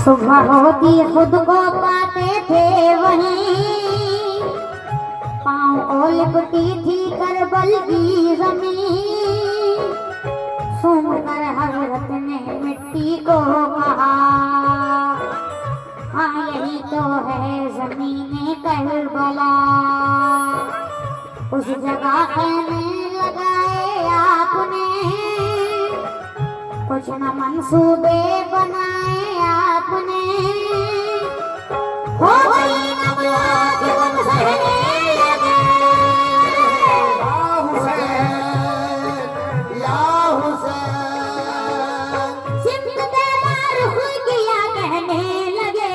सुबह होती खुद को पाते थे वहीं, पाँव ओ लिपटी थी करबल की जमीन। सुनकर हजरत ने मिट्टी को कहा, हाँ यही तो है जमीन करबला। उस जगह खेमे लगाए आपने, कुछ न मंसूबे बनाए आपने। हो गई नमला के गम सहने लगे, या हुसैन सिमट तेरा रुख किया कहने लगे,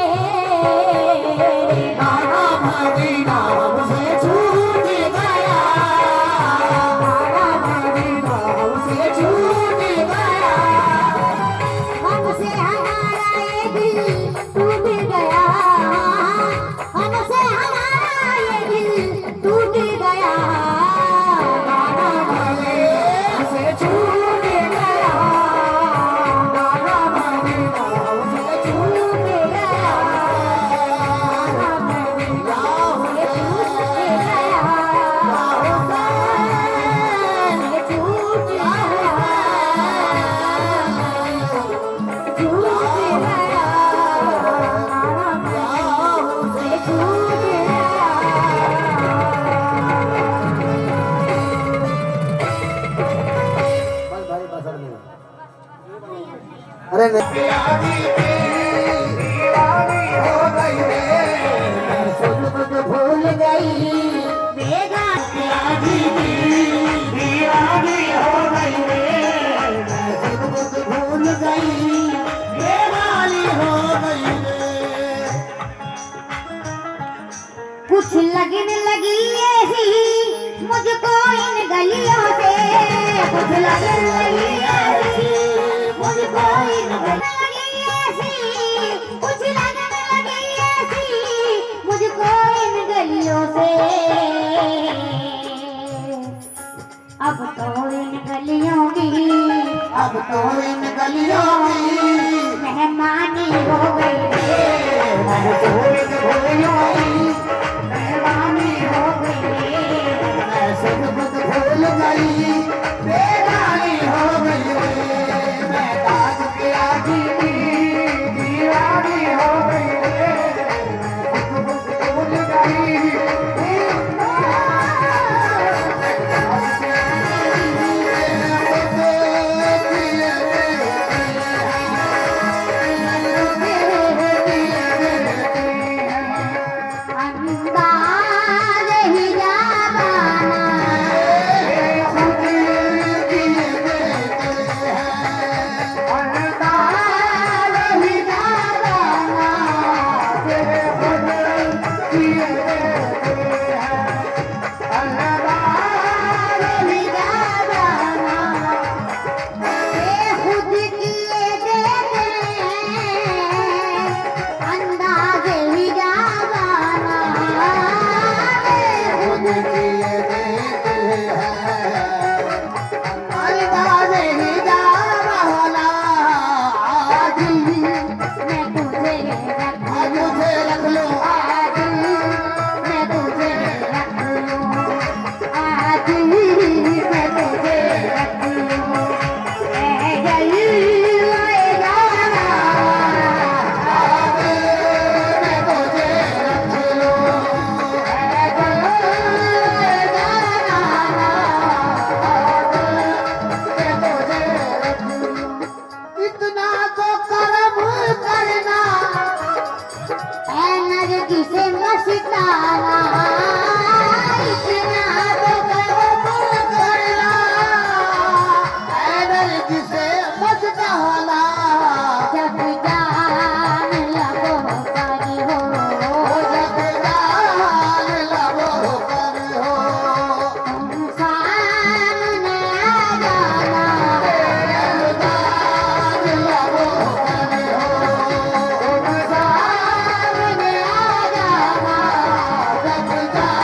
नाना मदीना मुझे छूट गया, नाना मदीना मुझे छूट गया। हमसे हमारा ये दिल टूट गया, हमसे हमारा ये दिल टूट गया, नाना मदीना से छूट गया, नाना मदीना से छूट गया, नाना मदीना से छूट गया, हुसैन छूट गया, छूट गया, नाना मदीना से छूट गया। बस भाई बस अब नहीं। अरे नहीं खुद भूल गई बेगा प्यारी दीवानी हो गई रे, खुद भूल गई बेगानी हो गई रे। कुछ लगने लगी ऐसी मुझको इन गलियों से, कुछ लगने लगी ऐसी मुझको इन गलियों से, कुछ लगने लगी ऐसी मुझको इन गलियों से। अब तो इन गलियों की, अब तो इन गलियों की मेहमानी हो गई रे, अब तो इन गलियों की मेहमानी हो गई रे। ऐसे खुद भूल गई बेगानी हो गई रे, मैं ताज के आदि की दीवानी हो गई रे, खुद भूल गई अंदाज़ ही जावाना, खुद किए देते हैं, अंदाज़ ही जावाना, तेरे खुद किए देते हैं, अंदाज़ ही जावाना, तेरे खुद किए देते हैं, अंदाज़ ही जावाना, खुद किए देते हैं, अंदाज़ ही जावाना। आज मैं तुझे रख लूं, आज मैं तुझे रख लूं, आज मैं तुझे रख लूं, ऐ जलील ऐ जाना, आज मैं तुझे रख लूं, ऐ जलील ऐ जाना, आज मैं तुझे रख लूं। इतना तो करम करना ऐ नरगिस मस्ताना, इतना तो करम करना ऐ नरगिस मस्ताना। जब जान लगो पर हो, जब जान लगो पर हो, तुम सामने आ जाना, जब जान लगो पर हो, तुम सामने आ जाना, जब जान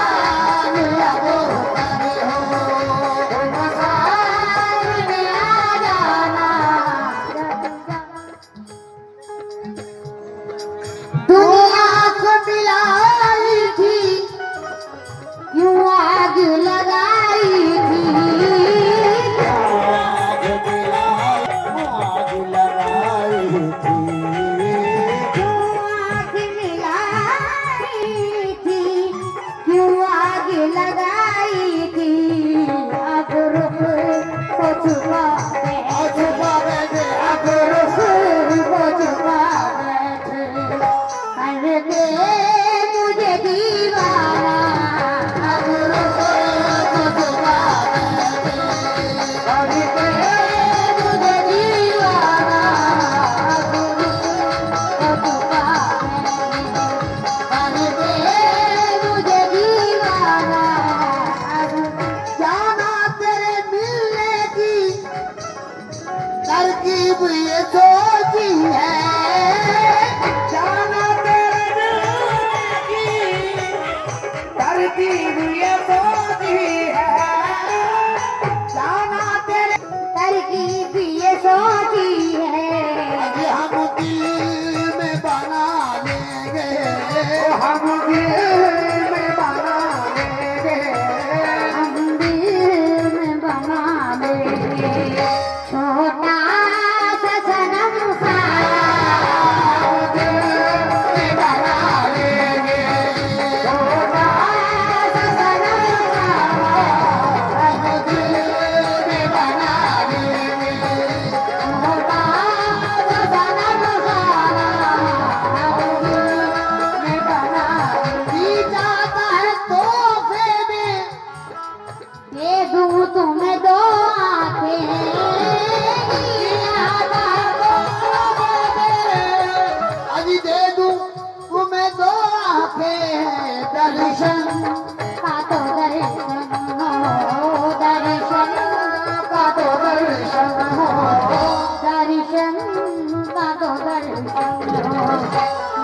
तो दर्शन हो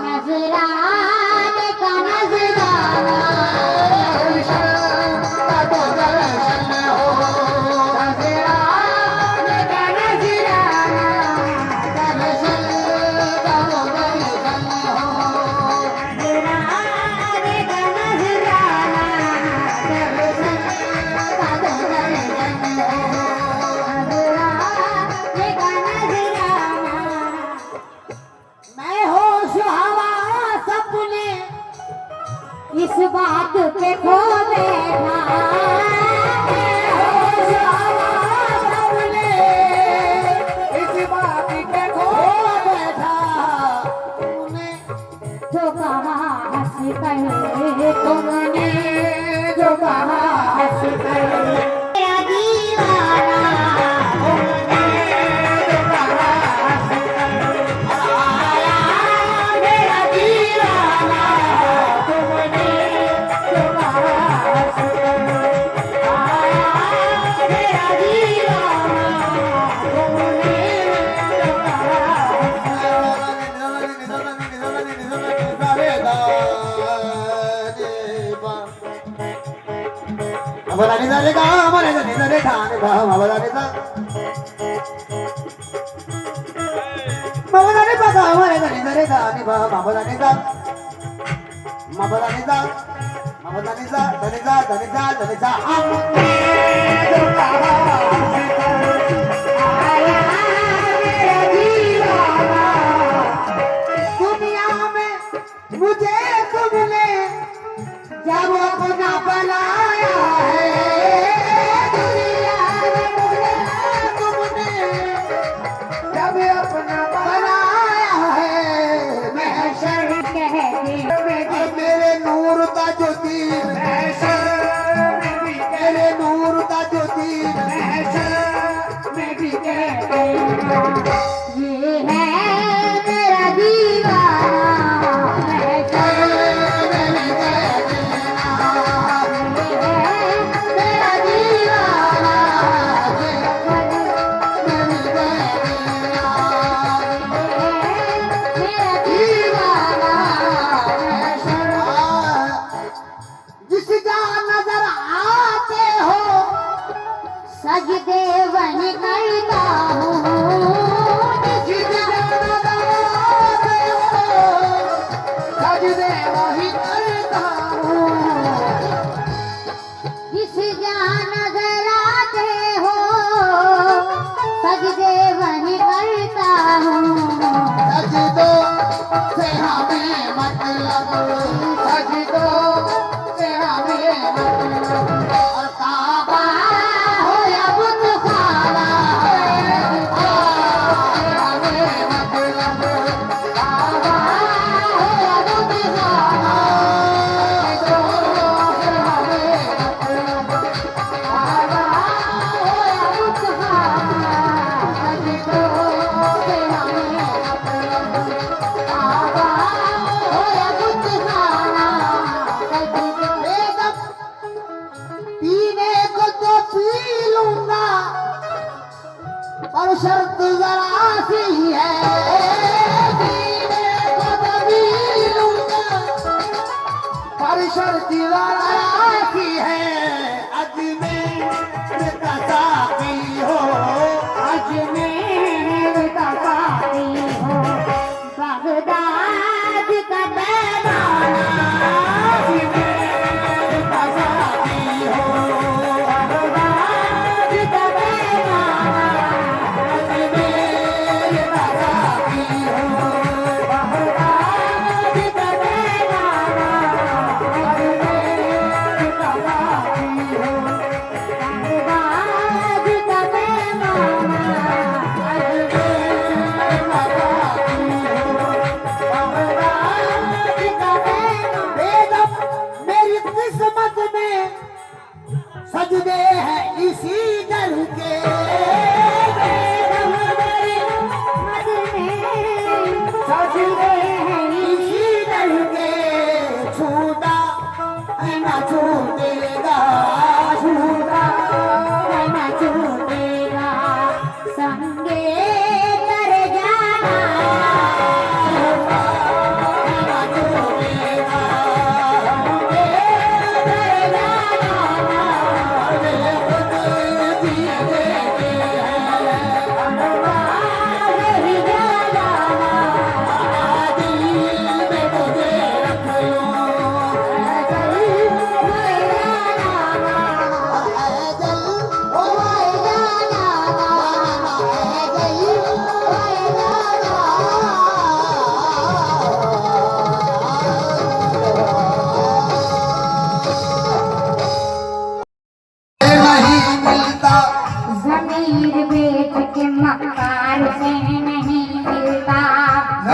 नजराने का नजराना तो दर्शन हो नजराने का नजराना दर्शन का तो दर्शन हो नजराने का नजराना दर्शन का तो दर्शन हो नजराने का नजराना मैं होश हवा सपने इस बात पे खो बैठा मैं होश हवा सपने इस बात पे खो बैठा तूने जो कहा हंस कर तुमने जो कहा हंस कर मेरा दीवाना जो कहा हंस कर आया मेरा दीवाना तुमने जो कहा हंस कर आया मेरा दीवाना तुमने जो कहा Abadani dale ga, amane dale dale thane ba, abadani da. Abadani ba ga, amane dale dale thane ba, abadani da. Abadani da, abadani da, dale da, dale da, dale da. Amne jo kaha आया मेरा दीवाना दुनिया में मुझे तुमने जब अपना बनाया है दुनिया में मुझे तुमने जब अपना बनाया है महशर कहते और मेरे नूर का ज्योति मेरे नूर का ज्योति में भी कहते ये है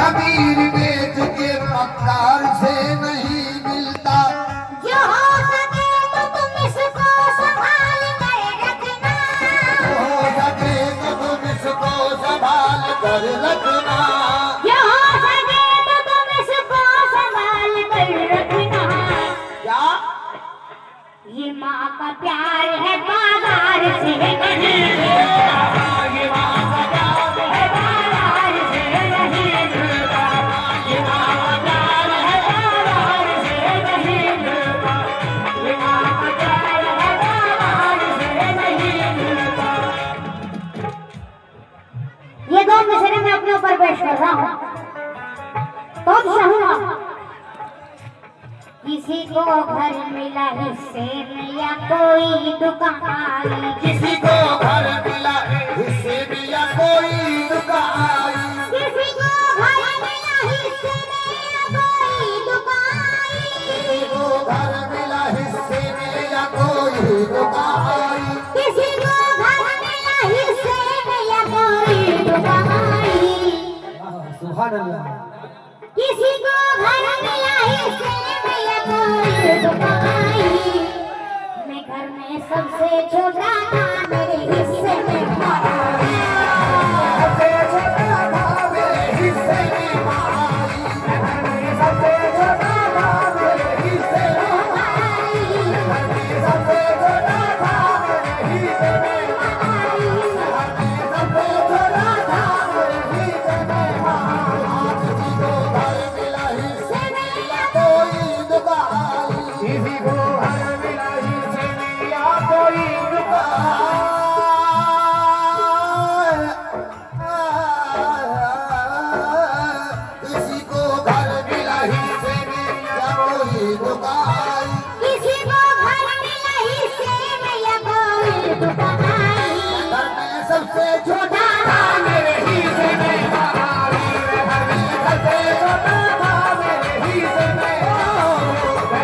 खमीर बेच के मक्कार से नहीं मिलता। जो हो सके तो तुम इसको संभाल कर रखना। हो सके तो तुम इसको संभाल कर रखना। जो हो सके तो तुम इसको संभाल कर रखना। क्या ये माँ का प्यार है बाजार से नहीं मिलता। ये माँ का प्यार है बाजार से नहीं मिलता। ये माँ का प्यार है बाजार से नहीं मिलता। ये माँ का प्यार है बाजार से नहीं मिलता। ये दो मिसरे मैं अपने ऊपर पेश कर रहा हूँ। तो चाहूंगा किसी को घर मिला हिस्से में या कोई दुकान आई। किसी को घर मिला हिस्से में या कोई दुकान। किसी को घर मिला हिस्से में या कोई दुकान। किसी को घर मिला हिस्से में या कोई दुकान। किसी को घर मिला हिस्से में या कोई दुकान। सुभान अल्लाह। किसी को घर मिला हिस्से में या कोई दुकान। मैं घर में सबसे छोटा था मेरे हिस्से में भाई। सबसे छोटा था मेरे हिस्से में भाई। सबसे छोटा था मेरे हिस्से में भाई। सबसे छोटा था मेरे हिस्से में भाई। सबसे छोटा था मेरे हिस्से में भाई। किसी को घर मिला हिस्से में या कोई दुकान। किसी को घर मिला हिस्से में या कोई दुकान। किसी को घर मिला हिस्से में या कोई दुकान। किसी को घर मिला हिस्से में या कोई दुकान। घर में सबसे छोटा था मेरे हिस्से में भाई। घर में सबसे छोटा था मेरे हिस्से में।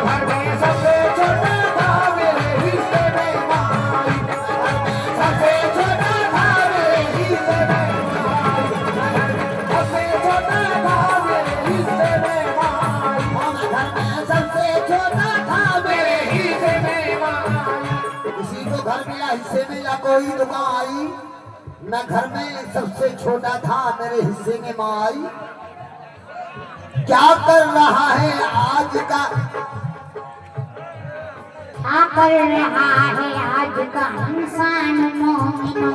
घर में सबसे छोटा था मेरे हिस्से में भाई। घर में सबसे छोटा था मेरे हिस्से में भाई। सबसे छोटा था मेरे हिस्से में भाई। घर में सबसे छोटा था मेरे हिस्से में भाई। किसी को घर मिला हिस्से में या कोई दुकान आई। मैं घर में सबसे छोटा था मेरे हिस्से में माई। क्या कर रहा है आज का क्या कर रहा है आज का इंसान मोमिनो।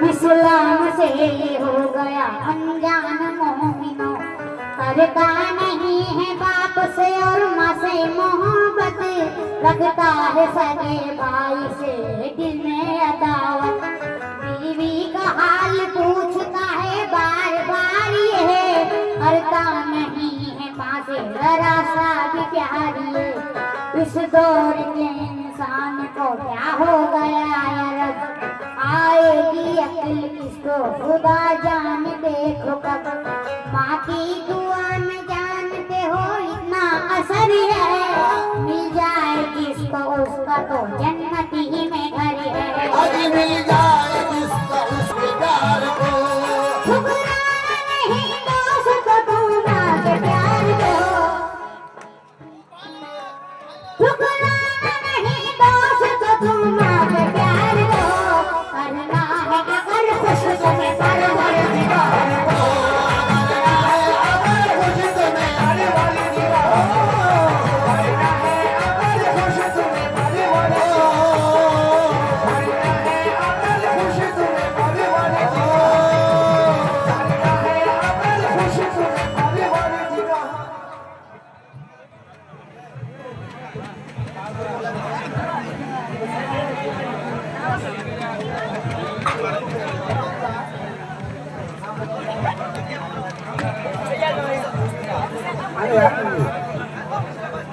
इस्लाम से ये हो गया अनजान मोमिनो। करता नहीं है बाप से और माँ से मोहब्बत। रखता है सगे भाई से दिल में अदावत। बीवी का हाल पूछता है बार बार ये। करता नहीं है माँ से जरा सा भी प्यार ये। इस दौर के इंसान को क्या हो गया यार। आएगी अकल किसको खुदा जान देखो कब। माँ की दुआ में जानते हो इतना असर है। मिल जाए किसको उसका तो जन्नत ही में घर है। आज मिल जाए जिसका उसके प्यार को। ठुकराना नहीं दोस्त तू माँ के प्यार को। ठुकराना नहीं दोस्त तू माँ के प्यार को। करना है अगर खुश तुम्हें परवरदिगार को। करना है अगर खुश तुम्हें आने वाली दीवार। करना है अगर खुश तुम्हें आने वाली दीवार। करना है अगर खुश तुम्हें आने वाली दीवार। करना है अगर खुश तुम्हें आने वाली दीवार।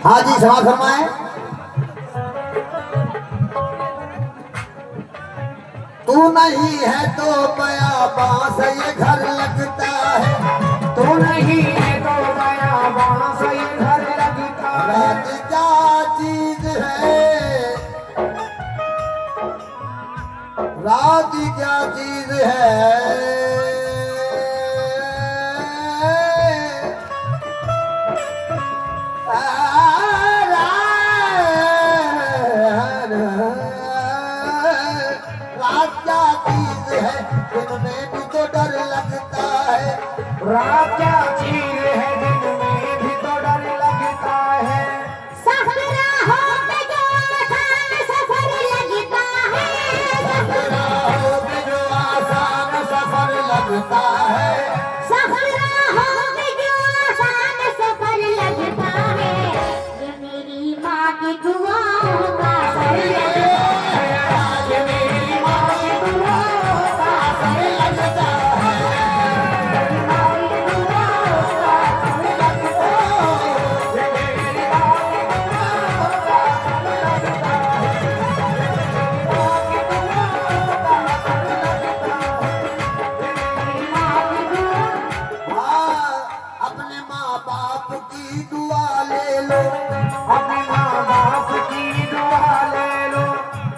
हाँ जी क्षमा फरमाए। तू नहीं है तो बया बांस ये घर लगता है। तू नहीं है तो बया बांस ये घर लगता है। रात क्या चीज है। रात क्या चीज है। क्या चीज है जिनमें भी तो डर लगता है। सफरा हो के जो आसान सफर लगता है, सफरा हो के जो आसान सफर लगता है। सफरा हो के जो आसान सफर लगता है, ये मेरी माँ की दुआओं का असर लगता है। ये मेरी माँ की दुआओं का असर लगता है। मेरी माँ की दुआओं का असर लगता है। ये मेरी माँ की दुआओं का असर लगता है। माँ की दुआओं का असर लगता है। ये मेरी माँ की दुआ। हाँ, अपने माँ बाप की दुआ ले लो। अपने माँ बाप की दुआ ले लो।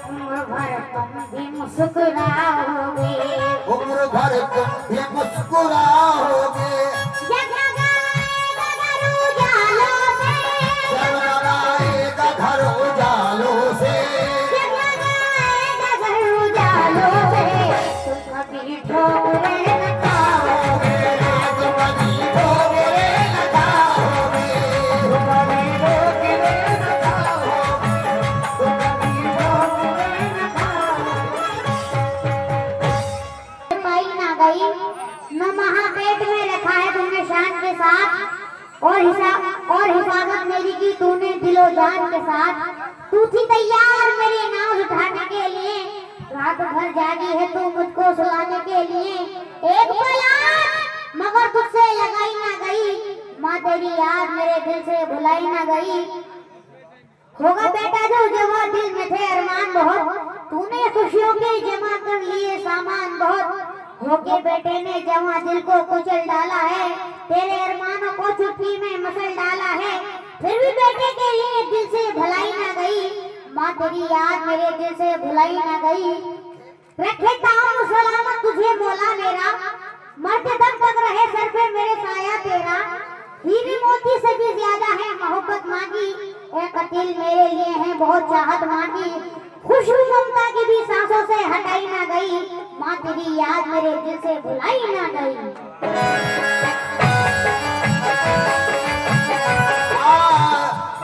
उम्र भर तुम भी मुस्कुराओगे, उम्र भर तुम भी मुस्कुराओगे। जगमगाएगा घर उजालों से, जगमगाएगा घर उजालों से। जगमगाएगा घर उजालों से, तुम कभी ठोकरे न खाओगे। तुम कभी ठोकरे न खाओगे। तुम कभी ठोकरे न खाओगे। तुम कभी ठोकरे न खाओगे। पाई ना गई न महापेट में रखा है तुमने शान के साथ, और हिफाजत मेरी की तूने दिलो जान के साथ। तू थी तैयार मेरी नाव उठाने के लिए, रात भर जागी है तू मुझको सुलाने के लिए। एक पल आग मगर तुझसे लगाई ना गई, माँ तेरी याद मेरे दिल से भुलाई ना गई। होगा बेटा जो जमा दिल में थे अरमान बहुत, तूने खुशियों के जमा कर लिए सामान बहुत। होके बेटे ने जमा दिल को कुचल डाला है, तेरे अरमानों को चुप्पी में मसल डाला है। फिर भी बेटे के लिए दिल से भलाई ना गई, माँ तेरी याद मेरे दिल से भुलाई ना गई। रखे ताऊं सलामत तुझे मौला मेरा, मरते दम तक रहे सर पे मेरे साया तेरा। हीरे मोती से भी ज्यादा है मोहब्बत माँ की, ए कतिल मेरे लिए है बहुत चाहत माँ की। खुशबू ममता की भी सांसों से हटाई ना गई, माँ तेरी याद मेरे दिल से भुलाई ना गई।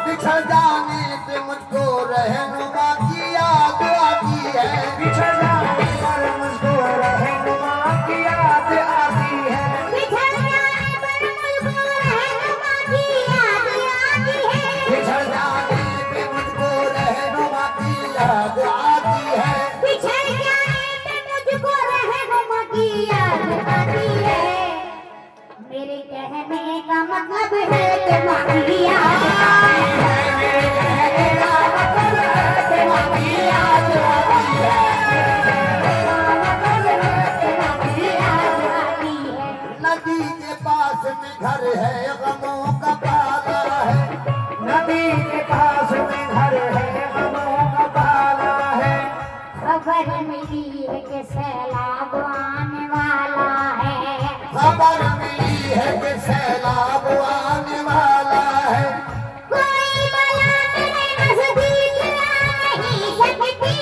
बिछड़ जाने पे मुझको रहनुमा की याद आती है। बिछड़ जाने पर मुझको रहनुमा की याद आती है। बिछड़ जाने पर मुझको रहनुमा की याद आती है। बिछड़ जाने पे मुझको रहनुमा की याद आती है। बिछड़ जाने पे मुझको रहनुमा की याद आती है। मेरे कहने का मतलब है कि माँ की याद आती है। मेरे कहने का मतलब है कि माँ की याद आती है। नदी के पास में घर है गमों का पाला है। नदी के पास में घर है गमों का पाला है। खबर मिली है कि सैलाब आने वाला है, खबर मिली है कि सैलाब आने वाला है। कोई बला मेरे नजदीक आ नहीं सकती,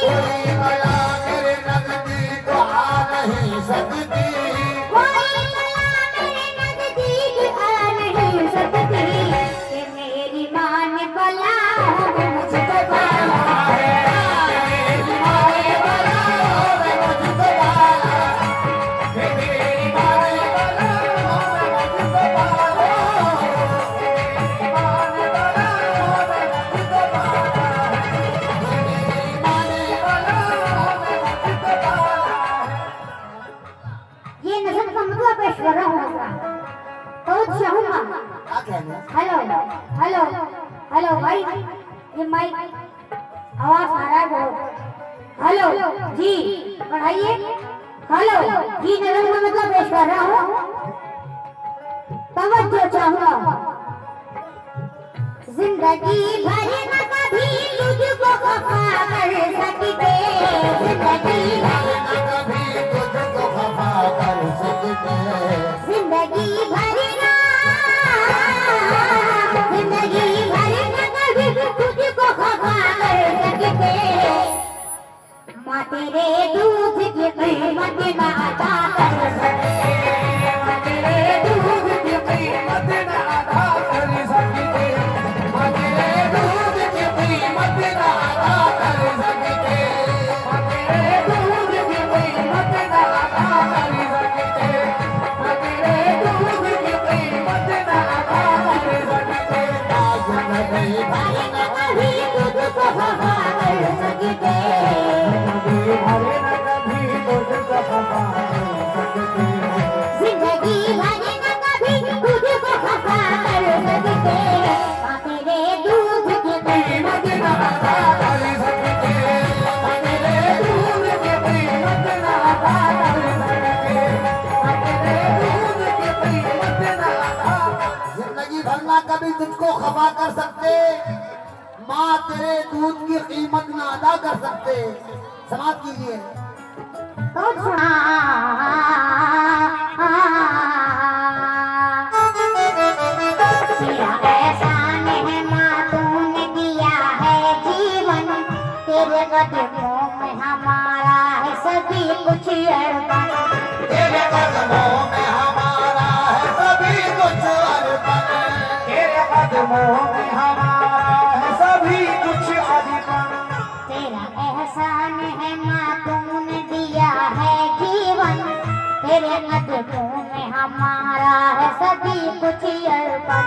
कोई बला मेरे नजदीक आ नहीं सकती। कोई बला मेरे नजदीक आ नहीं सकती। कि मेरी माँ ने बला मुझको पाला है, मेरी माँ ने बला मैं मुझको पाला। मेरी माँ ने बला मैं मुझको पाला। मेरी माँ ने बला मैं मुझको पाला। मेरी माँ ने बला मैं मुझको पाला। ये नजर का मतलब ऐश्वर्य होगा तो चाहूंगा। क्या कहना? हेलो हेलो हेलो भाई, ये माइक आवाज आ रहा है बहुत। हेलो जी बढ़ाइए। हेलो जी नजर का मतलब पेश कर रहा हूँ, तवज्जो चाहूंगा। जिंदगी भर न कभी तुझको खफा कर सकते, जिंदगी भर कभी तुझको खफा कर सकते। जिंदगी भर ना, जिंदगी भर न कभी तुझको खफा कर सकते। माँ तेरे दूध की कीमत ना अदा कर सकते, माँ तेरे दूध भरना कभी तुझको खफा कर सकते, माँ तेरे दूध की कीमत ना अदा कर सकते। समाप्त कीजिए। तो सुना तेरा एहसान है माँ तूने दिया है जीवन, तेरे कदमों में हमारा है सभी कुछ अर्पण। तेरे कदमों में हमारा है सभी कुछ अर्पण। तेरे कदमों में हमारा है सभी कुछ अर्पण। तेरा एहसान है माँ तुमने दिया है जीवन, तेरे कदमों में हमारा है सभी कुछ अर्पण।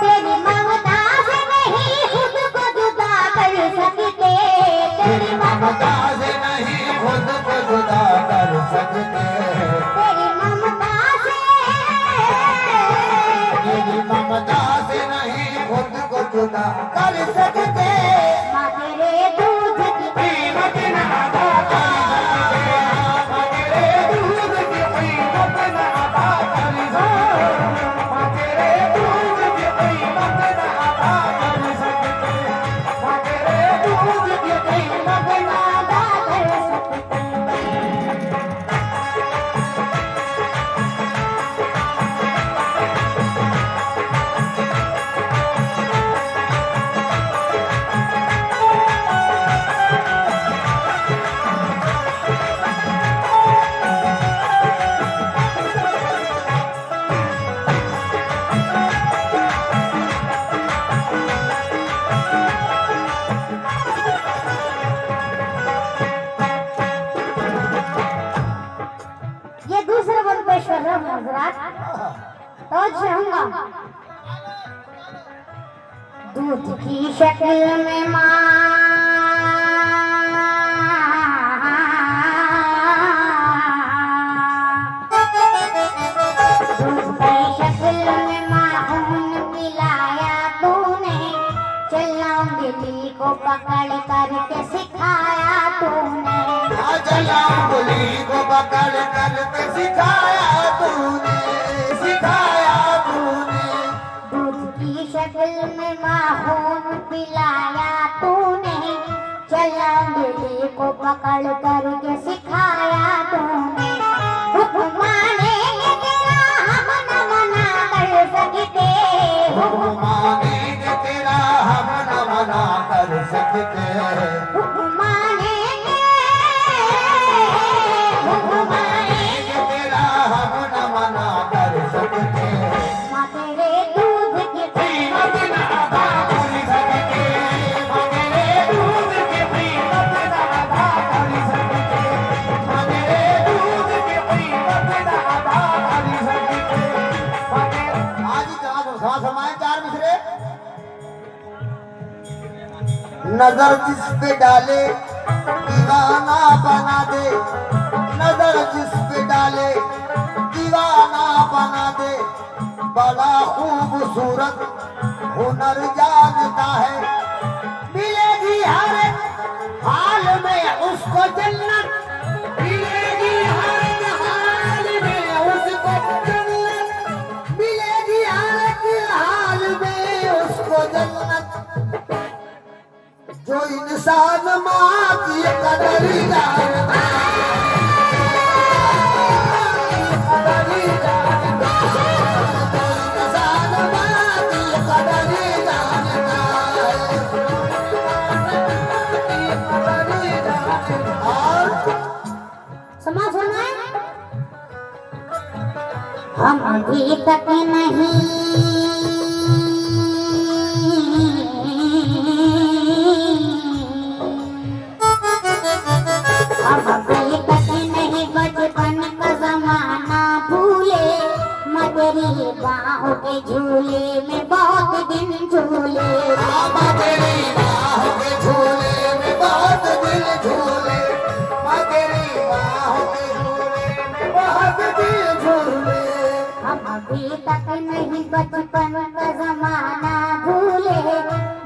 तेरी ममता से नहीं खुद को जुदा कर सकते, तेरी ममता से नहीं खुद को जुदा कर सकते। तेरी ममता से, तेरी ममता से नहीं खुद को जुदा कर सकते। माँ तेरे दूध की कीमत ना अदा कर सकते। माँ तेरे दूध की कीमत ना अदा कर सकते। माँ तेरे दूध की कीमत ना अदा कर सकते। माँ तेरे दूध की कीमत ना अदा कर सकते। ये दूसरा बन पेश कर रहा हूँ हजरात, तो चाहूंगा दूध की शक्ल में दूध की शक्ल में खून पिलाया तूने, चलना उंगली को पकड़ करके सिखाया तूने। चला उंगली को पकड़ करके सिखाया तूने। सिखाया तूने। दूध की शक्ल में खून पिलाया तूने, चला उंगली को पकड़ करके सिखाया तूने। हुक्म मानेंगे तेरा हम न मना कर सकते, हुक्म मानेंगे तेरा हम न मना कर सकते। हुक्म मानेंगे, हुक्म मानेंगे तेरा हम न मना कर सकते। माँ तेरे दूध की कीमत ना अदा कर सकते। माँ तेरे दूध की कीमत ना अदा कर सकते। माँ तेरे दूध की कीमत ना अदा कर सकते। माँ तेरे आज जहाँ को सांस हमारे चार मिसरे। नजर जिस पे डाले दीवाना बना दे। नजर जिस पे डाले दीवाना बना दे। बड़ा खूबसूरत हुनर जानता है। मिलेगी हर हाल में उसको जन्नत। मिलेगी हर हाल में उसको जन्नत। मिलेगी हर हाल में उसको जन्नत। जो इंसान माँ की कदर जानता है, कदर जानता है। जो इंसान माँ की कदर जानता है, कदर जानता है। और समाज होना है। हम अभी तक नहीं बचपन का जमाना भूले, मगरी बाहों के झूले में बहुत दिन झूले। तेरी बाहों के झूले में बहुत दिल झूले। तेरी बाहों के झूले में बहुत दिल झूले। हम अभी तक नहीं बचपन का जमाना भूले,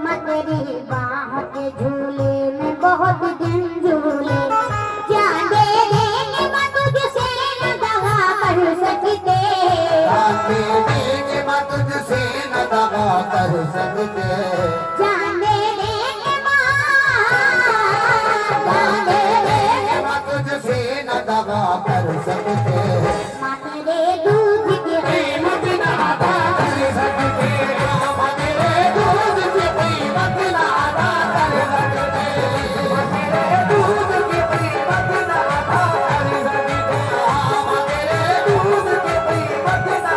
मगरी बाहों के झूले में बहुत दिन झूले। जान दे देंगे मैं तुझसे न दगा कर सकते, जान दे देंगे मैं तुझसे न दगा कर सकते, जाने देंगे माँ, जाने देंगे माँ तुझसे न दगा कर सकते, माँ तेरे दूध की कीमत न अदा कर सकते, माँ तेरे दूध की कीमत न अदा कर सकते, माँ तेरे दूध की कीमत न अदा कर सकते, माँ तेरे दूध की कीमत न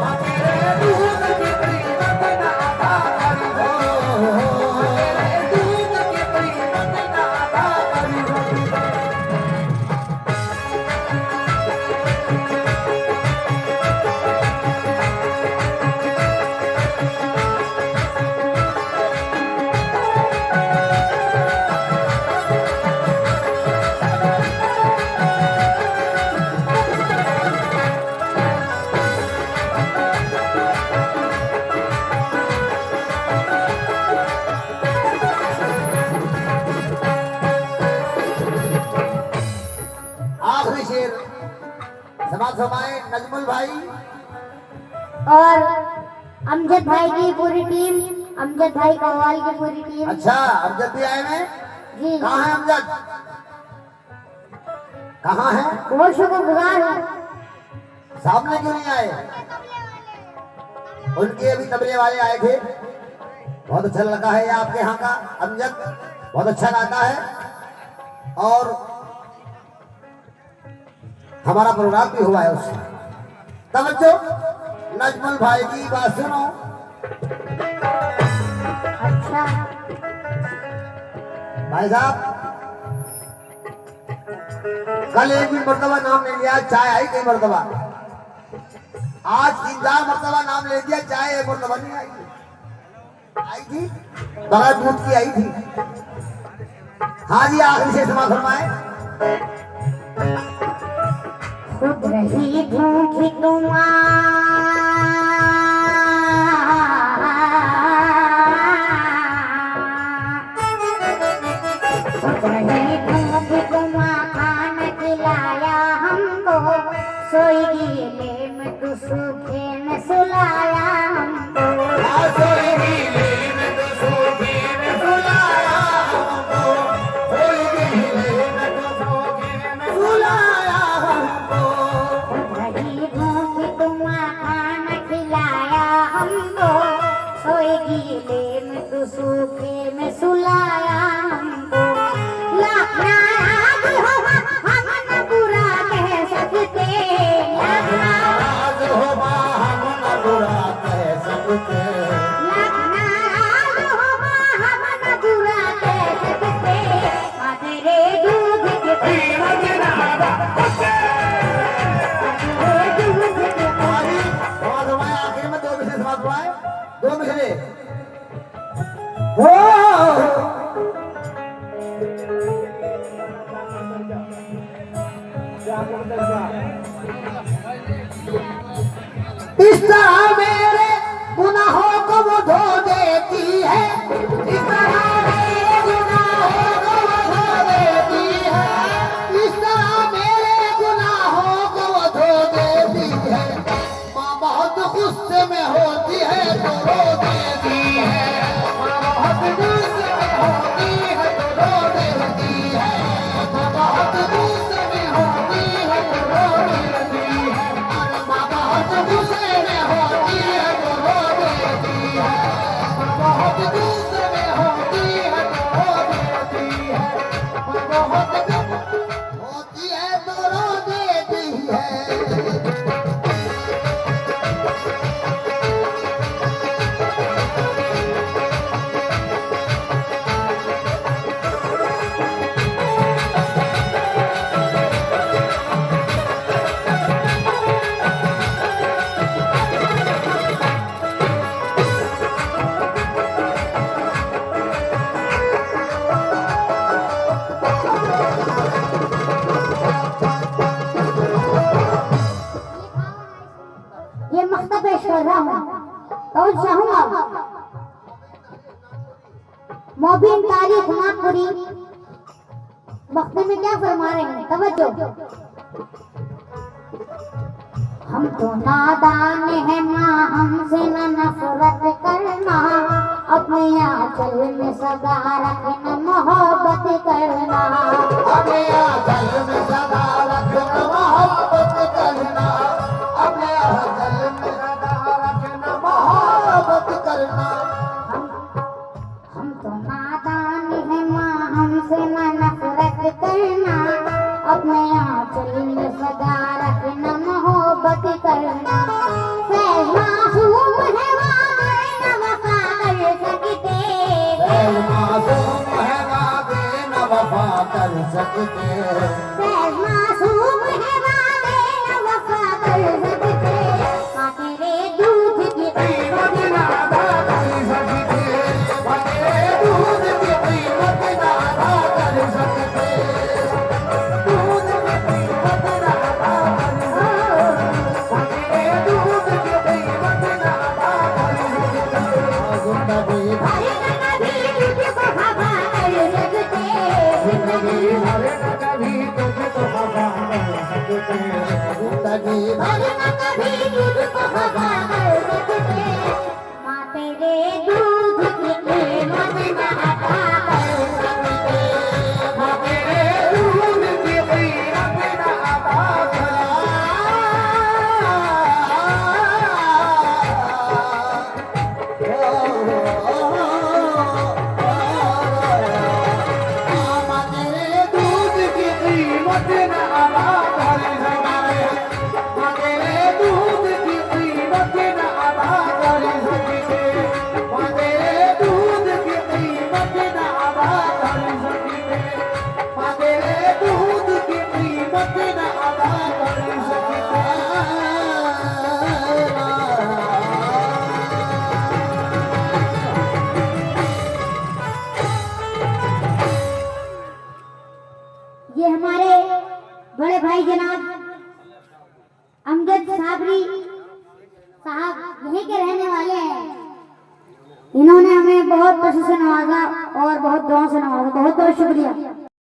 माँ तेरे दूध की कीमत न अदा कर सकते, तेरे दूध की कीमत न अदा कर सकते। आखिरी शेर समाज समाए नजमुल भाई। और अमजद भाई की पूरी टीम, अमजद भाई कव्वाल की पूरी टीम। अच्छा अमजद भी आए हैं। जी कहाँ है अमजद? कहाँ है? बहुत शुक्रगुजार हूँ। सामने क्यों नहीं आए? उनके अभी तबले वाले आए थे। बहुत अच्छा लड़का है ये आपके यहाँ का अमजद, बहुत अच्छा गाता है और हमारा प्रोग्राम भी हुआ है उससे। तवज्जो नजमुल भाई की बात सुनो। अच्छा भाई साहब कल एक भी मर्तबा नाम ले लिया, चाय आई कई मर्तबा, आज 3-4 मर्तबा नाम ले दिया, चाय एक मर्तबा नहीं आई। आई थी बगैर दूध की आई थी। हाँ जी आखिरी से समाज फरमाए। खुद रही भूखी खाना खिलाया हमको, सोई गीले में तू सूखे में सुलाया हमको। रही भूखी खाना खिलाया हमको, सोई गीले में तू सूखे में सुलाया हमको। लाख नाराज हो हम न बुरा कह सकते, लाख नाराज हो हम न बुरा कह सकते। तेरे दूध के कीमत ना अदा आखिर में 2 मिसरे समाज फरमाए। 2 मिसरे इस तरह मेरे गुनाहों को वो धो देती है, इस तरह मेरे गुनाहों को वो धो देती है, इस तरह मेरे गुनाहों को वो धो देती है। माँ बहुत गुस्से में होती है तो रो देती है, माँ बहुत गुस्से में होती है तो रो देती है, माँ बहुत गुस्से में होती है तो रो देती है, माँ बहुत गुस्से में होती है तो रो देती है, माँ बहुत गुस्से में होती है तो रो देती है, माँ बहुत होती है तो रो देती है। ये मख्ता पेश कर रहा हूँ तो चाहूंगा मोबिन तारीख नागपुरी मख्ते में क्या फरमा रहे हैं, तवज्जो। हम तो नादान हैं माँ हमसे न नफरत करना, अपने आंचल में सदा रखना मोहब्बत करना। अपने आंचल में सदा रखना मोहब्बत करना, अपने आंचल में सदा रखना मोहब्बत करना। हम तो नादान है माँ, हमसे न नफरत करना, अपने आंचल में सदा रखना मोहब्बत करना। फैज़ मासूम है वादे न वफा कर सकते, फैज़ मासूम है वादे न वफा कर सकते, फैज़ मासूम है वादे न वफा कर सकते। माँ तेरे दूध की कीमत ना अदा कर सकते, माँ तेरे दूध की कीमत ना अदा कर सकते, दूध की कीमत ना अदा कर सकते, माँ तेरे दूध की कीमत ना अदा कर सकते। जिंदगी भर न कभी तुझको खफा कर सकते, जिंदगी भर न कभी तुझको खफा कर सकते, जिंदगी भर न कभी तुझको खफा कर सकते। माँ तेरे दूध की कीमत न अदा कर सकते, माँ तेरे दूध की कीमत ना अदा माँ तेरे दूध की कीमत ना अदा कर सकते, माँ तेरे दूध की कीमत ना अदा कर सकते, माँ तेरे दूध की कीमत ना अदा कर सकते, माँ तेरे दूध की कीमत ना अदा कर सकते। ये हमारे बड़े भाई जनाब अमजद साबरी साहब यहीं के रहने वाले हैं। इन्होंने हमें बहुत पैसे से नवाजा और बहुत दुआओं से नवाजा। बहुत बहुत शुक्रिया।